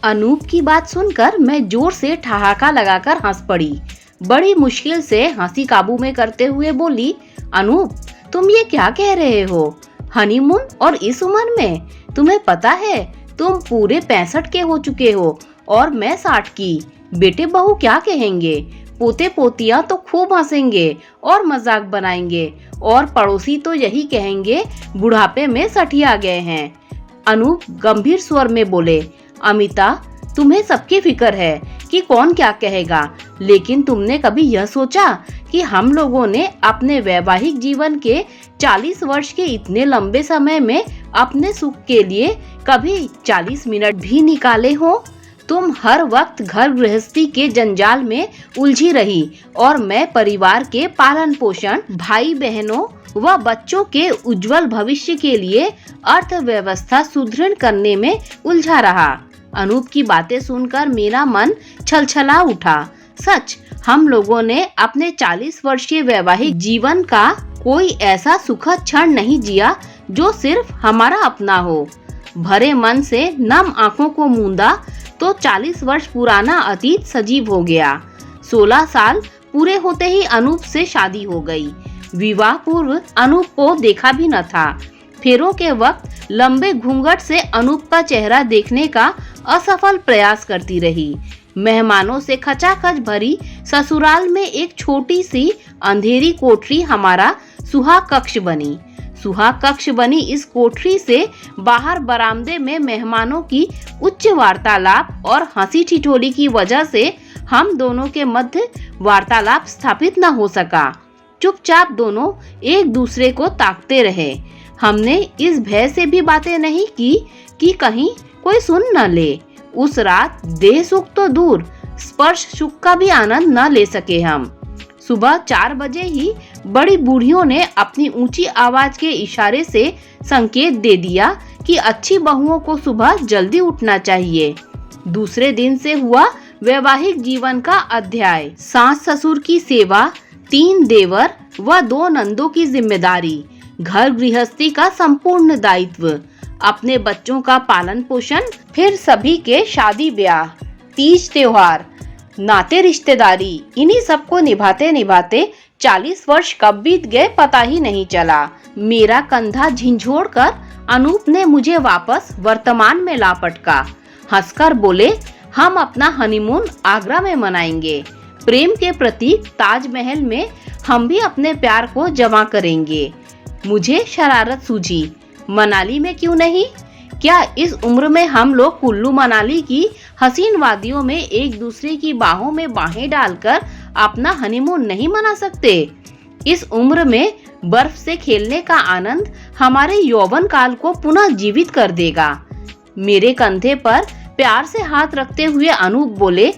अनूप की बात सुनकर मैं जोर से ठहाका लगाकर हंस पड़ी। बड़ी मुश्किल से हंसी काबू में करते हुए बोली, अनूप तुम ये क्या कह रहे हो? हनीमून और इस उम्र में? तुम्हें पता है तुम पूरे 65 के हो चुके हो और मैं 60 की। बेटे बहू क्या कहेंगे? पोते पोतियां तो खूब हंसेंगे और मजाक बनाएंगे और पड़ोसी तो यही कहेंगे बुढ़ापे में सठिया गए हैं। अनूप गंभीर स्वर में बोले, अमिता तुम्हें सबकी फिक्र है कि कौन क्या कहेगा, लेकिन तुमने कभी यह सोचा कि हम लोगों ने अपने वैवाहिक जीवन के 40 वर्ष के इतने लंबे समय में अपने सुख के लिए कभी 40 मिनट भी निकाले हो? तुम हर वक्त घर गृहस्थी के जंजाल में उलझी रही और मैं परिवार के पालन पोषण, भाई बहनों व बच्चों के उज्जवल भविष्य के लिए अर्थव्यवस्था सुदृढ़ करने में उलझा रहा। अनूप की बातें सुनकर मेरा मन छलछला उठा। सच, हम लोगों ने अपने 40 वर्षीय वैवाहिक जीवन का कोई ऐसा सुखद क्षण नहीं जिया जो सिर्फ हमारा अपना हो। भरे मन से नम आंखों को मूंदा तो 40 वर्ष पुराना अतीत सजीव हो गया। 16 साल पूरे होते ही अनूप से शादी हो गई। विवाह पूर्व अनूप को देखा भी न था। फेरों के वक्त लंबे घूंघट से अनूप का चेहरा देखने का असफल प्रयास करती रही। मेहमानों से खचाखच भरी ससुराल में एक छोटी सी अंधेरी कोठरी हमारा सुहाग कक्ष बनी। सुहाग कक्ष बनी इस कोठरी से बाहर बरामदे में मेहमानों की उच्च वार्तालाप और हंसी ठिठोली की वजह से हम दोनों के मध्य वार्तालाप स्थापित न हो सका। चुपचाप दोनों एक दूसरे को ताकते रहे। हमने इस भय से भी बातें नहीं की कि कहीं कोई सुन न ले। उस रात देह सुख तो दूर, स्पर्श सुख का भी आनंद न ले सके हम। सुबह 4 बजे ही बड़ी बूढ़ियों ने अपनी ऊंची आवाज के इशारे से संकेत दे दिया कि अच्छी बहुओं को सुबह जल्दी उठना चाहिए। दूसरे दिन से हुआ वैवाहिक जीवन का अध्याय। सास ससुर की सेवा, 3 देवर व 2 नंदों की जिम्मेदारी, घर गृहस्थी का संपूर्ण दायित्व, अपने बच्चों का पालन पोषण, फिर सभी के शादी ब्याह, तीज त्योहार, नाते रिश्तेदारी, इन्हीं सबको निभाते निभाते 40 वर्ष कब बीत गए पता ही नहीं चला। मेरा कंधा झिंझोड़कर अनूप ने मुझे वापस वर्तमान में ला पटका। हंसकर बोले, हम अपना हनीमून आगरा में मनाएंगे। प्रेम के प्रतीक ताजमहल में हम भी अपने प्यार को जमा करेंगे। मुझे शरारत सूझी, मनाली में क्यों नहीं? क्या इस उम्र में हम लोग कुल्लू मनाली की हसीन वादियों में एक दूसरे की बाहों में बाहें डालकर अपना हनीमून नहीं मना सकते? इस उम्र में बर्फ से खेलने का आनंद हमारे यौवन काल को पुनः जीवित कर देगा। मेरे कंधे पर प्यार से हाथ रखते हुए अनूप बोले,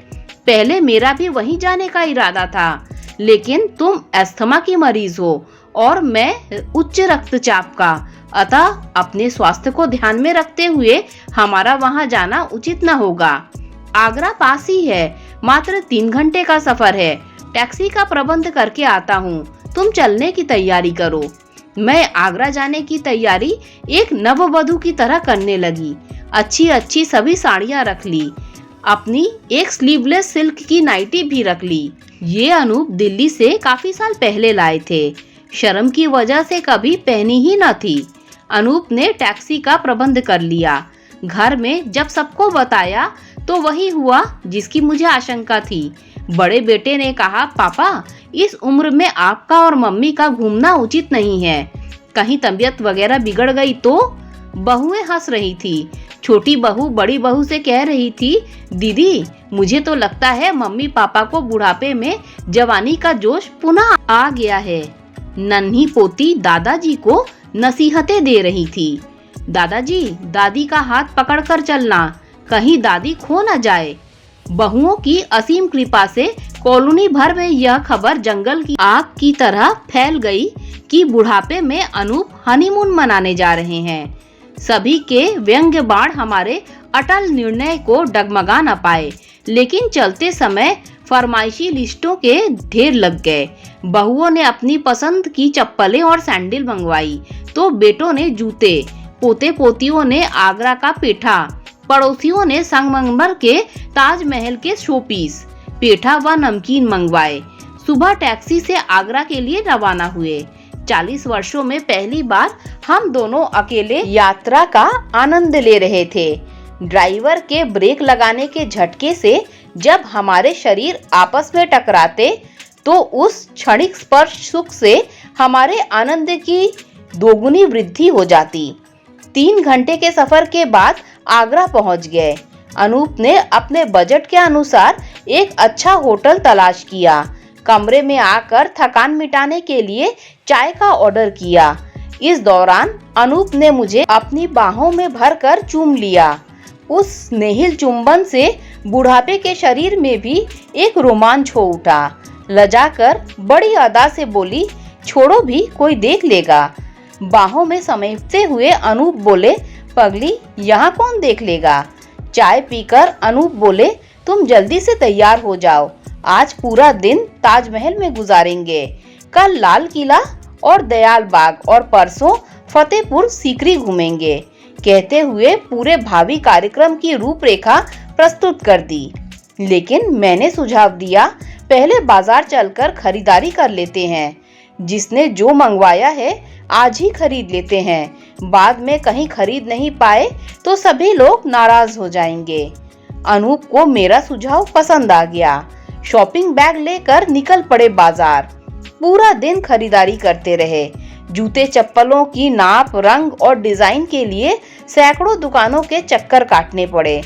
पहले मेरा भी वहीं जाने का इरादा था, लेकिन तुम अस्थमा की मरीज हो और मैं उच्च रक्तचाप का, अतः अपने स्वास्थ्य को ध्यान में रखते हुए हमारा वहां जाना उचित न होगा। आगरा पास ही है, मात्र 3 घंटे का सफर है। टैक्सी का प्रबंध करके आता हूँ, तुम चलने की तैयारी करो। मैं आगरा जाने की तैयारी एक नववधू की तरह करने लगी। अच्छी अच्छी सभी साड़ियाँ रख ली, अपनी एक स्लीवलेस सिल्क की नाइटी भी रख ली। ये अनूप दिल्ली से काफी साल पहले लाए थे, शर्म की वजह से कभी पहनी ही न थी। अनूप ने टैक्सी का प्रबंध कर लिया। घर में जब सबको बताया तो वही हुआ जिसकी मुझे आशंका थी। बड़े बेटे ने कहा, पापा इस उम्र में आपका और मम्मी का घूमना उचित नहीं है, कहीं तबीयत वगैरह बिगड़ गई तो? बहुएं हंस रही थी। छोटी बहू बड़ी बहू से कह रही थी, दीदी मुझे तो लगता है मम्मी पापा को बुढ़ापे में जवानी का जोश पुनः आ गया है। नन्ही पोती दादाजी को नसीहतें दे रही थी, दादाजी दादी का हाथ पकड़कर चलना, कहीं दादी खो न जाए। बहुओं की असीम कृपा से कॉलोनी भर में यह खबर जंगल की आग की तरह फैल गई कि बुढ़ापे में अनूप हनीमून मनाने जा रहे हैं। सभी के व्यंग्य बाण हमारे अटल निर्णय को डगमगा न पाए, लेकिन चलते समय फरमाइशी लिस्टों के ढेर लग गए। बहुओं ने अपनी पसंद की चप्पलें और सैंडल मंगवाई तो बेटों ने जूते, पोते पोतियों ने आगरा का पेठा, पड़ोसियों ने संगमरमर के ताजमहल के शोपीस, पेठा व नमकीन मंगवाए। सुबह टैक्सी से आगरा के लिए रवाना हुए। 40 वर्षों में पहली बार हम दोनों अकेले यात्रा का आनंद ले रहे थे। ड्राइवर के ब्रेक लगाने के झटके से जब हमारे शरीर आपस में टकराते तो उस क्षणिक स्पर्श सुख से हमारे आनंद की दोगुनी वृद्धि हो जाती। 3 घंटे के सफर के बाद आगरा पहुंच गए। अनूप ने अपने बजट के अनुसार एक अच्छा होटल तलाश किया। कमरे में आकर थकान मिटाने के लिए चाय का ऑर्डर किया। इस दौरान अनूप ने मुझे अपनी बाहों में भरकर चूम लिया। उस स्नेहिल चुंबन से बुढ़ापे के शरीर में भी एक रोमांच हो उठा। लजाकर बड़ी अदा से बोली, छोड़ो भी, कोई देख लेगा। बाहों में समेटते हुए अनूप बोले, पगली, यहाँ कौन देख लेगा। चाय पीकर अनूप बोले, तुम जल्दी से तैयार हो जाओ, आज पूरा दिन ताजमहल में गुजारेंगे। कल लाल किला और दयाल बाग और परसों फतेहपुर सीकरी घूमेंगे। कहते हुए पूरे भावी कार्यक्रम की रूपरेखा प्रस्तुत कर दी। लेकिन मैंने सुझाव दिया, पहले बाजार चलकर खरीदारी कर लेते हैं। जिसने जो मंगवाया है आज ही खरीद लेते हैं। बाद में कहीं खरीद नहीं पाए तो सभी लोग नाराज हो जाएंगे। अनूप को मेरा सुझाव पसंद आ गया। शॉपिंग बैग लेकर निकल पड़े बाजार। पूरा दिन खरीदारी करते रहे। जूते चप्पलों की नाप, रंग और डिजाइन के लिए सैकड़ों दुकानों के चक्कर काटने पड़े।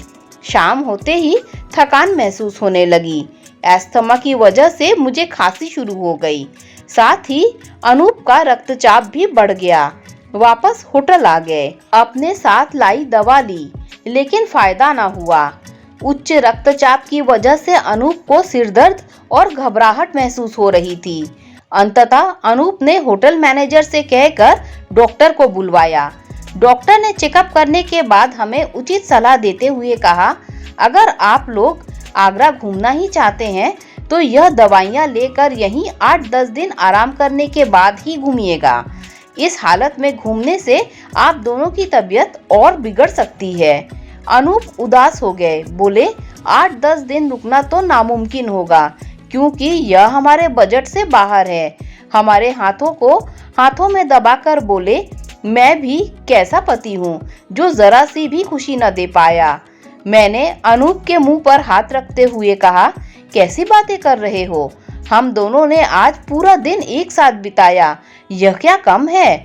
शाम होते ही थकान महसूस होने लगी। एस्थमा की वजह से मुझे खांसी शुरू हो गई। साथ ही अनूप का रक्तचाप भी बढ़ गया। वापस होटल आ गए। अपने साथ लाई दवा ली, लेकिन फायदा ना हुआ। उच्च रक्तचाप की वजह से अनूप को सिरदर्द और घबराहट महसूस हो रही थी। अंततः अनूप ने होटल मैनेजर से कहकर डॉक्टर को बुलवाया। डॉक्टर ने चेकअप करने के बाद हमें उचित सलाह देते हुए कहा, अगर आप लोग आगरा घूमना ही चाहते हैं तो यह दवाइयाँ लेकर यहीं 8-10 दिन आराम करने के बाद ही घूमिएगा। इस हालत में घूमने से आप दोनों की तबीयत और बिगड़ सकती है। अनूप उदास हो गए। बोले, 8-10 दिन रुकना तो नामुमकिन होगा, क्योंकि यह हमारे बजट से बाहर है। हमारे हाथों में दबाकर बोले, मैं भी कैसा पति हूँ जो जरा सी भी खुशी न दे पाया। मैंने अनूप के मुंह पर हाथ रखते हुए कहा, कैसी बातें कर रहे हो, हम दोनों ने आज पूरा दिन एक साथ बिताया, यह क्या कम है।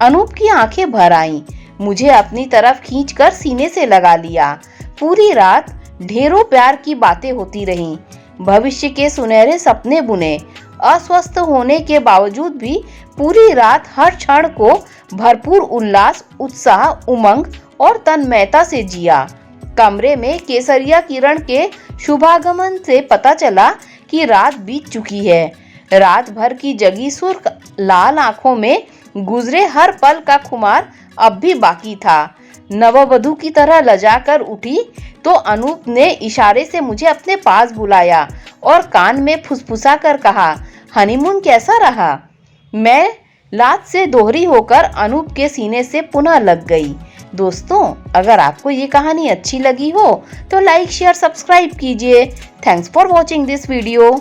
अनूप की आंखें भर आईं। मुझे अपनी तरफ खींचकर सीने से लगा लिया। पूरी रात ढेरों प्यार की बातें होती रहीं। भविष्य के सुनहरे सपने बुने। अस्वस्थ होने के बावजूद भी पूरी रात हर क्षण को भरपूर उल्लास, उत्साह, उमंग और तन्मयता से जिया। कमरे में केसरिया किरण के शुभागमन से पता चला कि रात बीत चुकी है। रात भर की जगी सुर्ख लाल आंखों में गुजरे हर पल का खुमार अब भी बाकी था। नववधू की तरह लजाकर उठी तो अनूप ने इशारे से मुझे अपने पास बुलाया और कान में फुसफुसा कर कहा, हनीमून कैसा रहा। मैं लात से दोहरी होकर अनूप के सीने से पुनः लग गई। दोस्तों, अगर आपको ये कहानी अच्छी लगी हो तो लाइक, शेयर, सब्सक्राइब कीजिए। Thanks for watching this video.